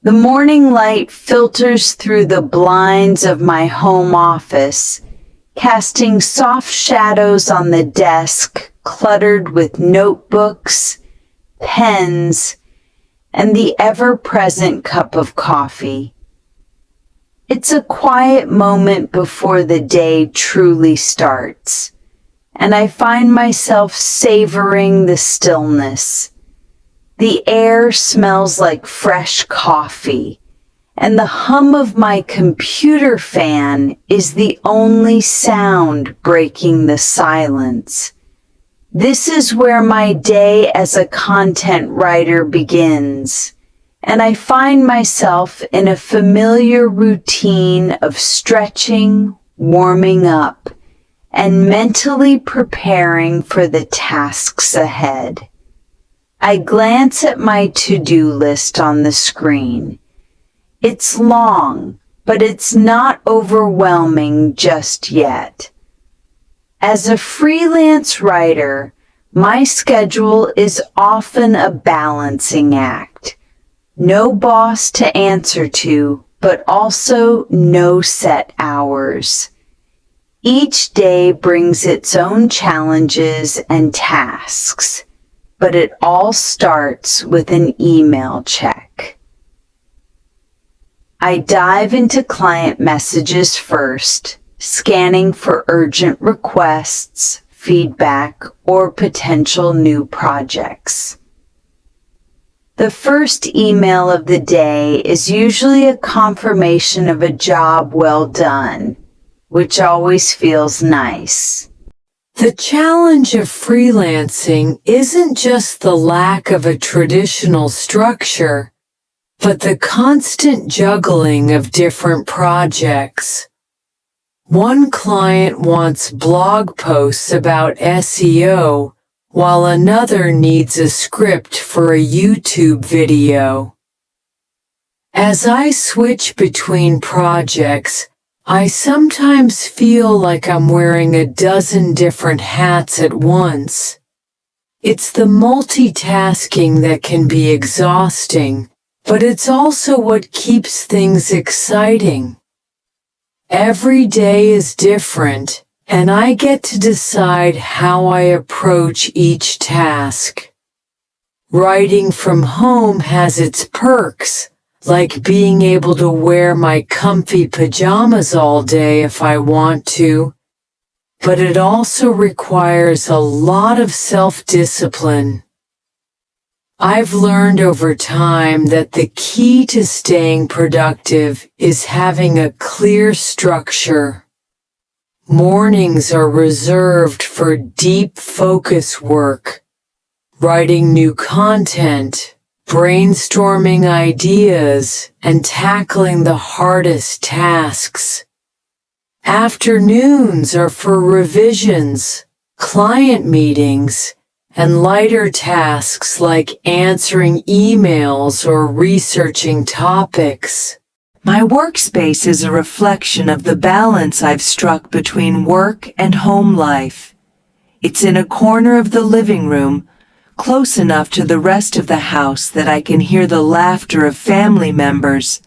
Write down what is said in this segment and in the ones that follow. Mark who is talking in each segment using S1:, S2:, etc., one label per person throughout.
S1: The morning light filters through the blinds of my home office, casting soft shadows on the desk cluttered with notebooks, pens, and the ever-present cup of coffee. It's a quiet moment before the day truly starts, and I find myself savoring the stillness. The air smells like fresh coffee, and the hum of my computer fan is the only sound breaking the silence. This is where my day as a content writer begins, and I find myself in a familiar routine of stretching, warming up, and mentally preparing for the tasks ahead. I glance at my to-do list on the screen. It's long, but it's not overwhelming just yet. As a freelance writer, my schedule is often a balancing act. No boss to answer to, but also no set hours. Each day brings its own challenges and tasks, but it all starts with an email check. I dive into client messages first, scanning for urgent requests, feedback, or potential new projects. The first email of the day is usually a confirmation of a job well done, which always feels nice.
S2: The challenge of freelancing isn't just the lack of a traditional structure, but the constant juggling of different projects. One client wants blog posts about SEO, while another needs a script for a YouTube video. As I switch between projects, I sometimes feel like I'm wearing a dozen different hats at once. It's the multitasking that can be exhausting, but it's also what keeps things exciting. Every day is different, and I get to decide how I approach each task. Writing from home has its perks, like being able to wear my comfy pajamas all day if I want to, but it also requires a lot of self-discipline. I've learned over time that the key to staying productive is having a clear structure. Mornings are reserved for deep focus work, writing new content, brainstorming ideas, and tackling the hardest tasks. Afternoons are for revisions, client meetings, and lighter tasks like answering emails or researching topics.
S3: My workspace is a reflection of the balance I've struck between work and home life. It's in a corner of the living room, close enough to the rest of the house that I can hear the laughter of family members,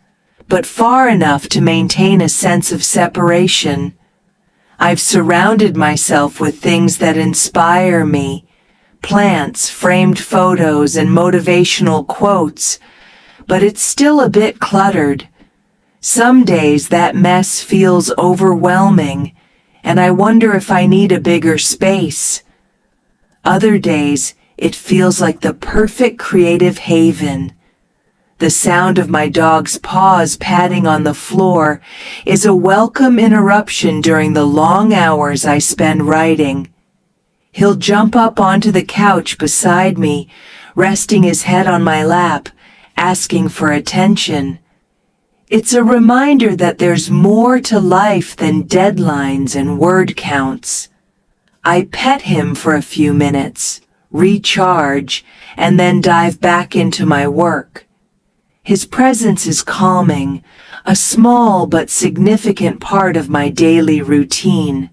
S3: but far enough to maintain a sense of separation. I've surrounded myself with things that inspire me, plants, framed photos, and motivational quotes, but it's still a bit cluttered. Some days that mess feels overwhelming, and I wonder if I need a bigger space. Other days, it feels like the perfect creative haven. The sound of my dog's paws padding on the floor is a welcome interruption during the long hours I spend writing. He'll jump up onto the couch beside me, resting his head on my lap, asking for attention. It's a reminder that there's more to life than deadlines and word counts. I pet him for a few minutes, recharge, and then dive back into my work. His presence is calming, a small but significant part of my daily routine.